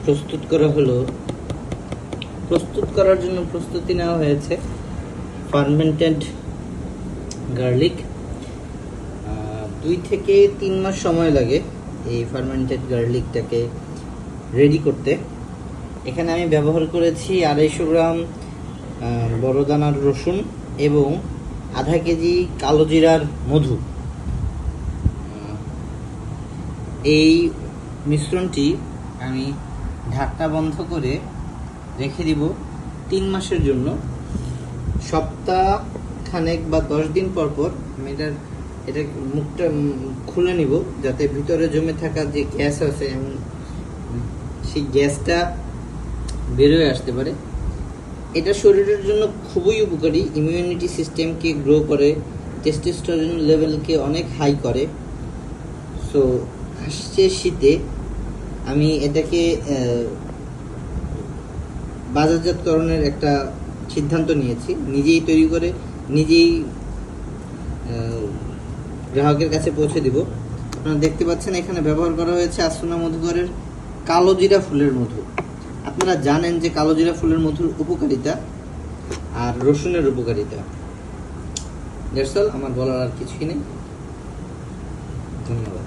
প্রস্তুত করা হলো। প্রস্তুত করার জন্য প্রস্তুতি নেওয়া হয়েছে ফার্মেন্টেড গার্লিক। 2 থেকে 3 মাস সময় লাগে এই ফার্মেন্টেড গার্লিকটাকে রেডি করতে। এখানে আমি ব্যবহার করেছি 250 গ্রাম বড় দানার রসুন এবং আধা কেজি কালো জিরার মধু। এই মিশ্রণটি আমি ঢাকনা বন্ধ করে রেখে দিব 3 মাসের জন্য। সপ্তাহ খানেক বা 10 দিন পর পর আমি এটা মুখটা খুলে নিব, যাতে ভিতরে জমে থাকা যে গ্যাস আছে সেই গ্যাসটা বেরোয় আসতে পারে। এটা শরীরের জন্য খুবই উপকারী, ইমিউনিটি সিস্টেমকে গ্রো করে, টেস্টোস্টেরন লেভেলকে অনেক হাই করে। সো আসছে শীতে আমি এটাকে বাজারজাতকরণের একটা সিদ্ধান্ত নিয়েছি, নিজেই তৈরি করে নিজেই গ্রাহকের কাছে পৌঁছে দিব। আপনারা দেখতে পাচ্ছেন এখানে ব্যবহার করা হয়েছে আসুনা মধুকরের কালো জিরা ফুলের মধু। আপনারা জানেন যে কালো জিরা ফুলের মধুর উপকারিতা আর রসুনের উপকারিতা। দ্যাটস অল, আমার বলার আর কিছুই নেই। ধন্যবাদ।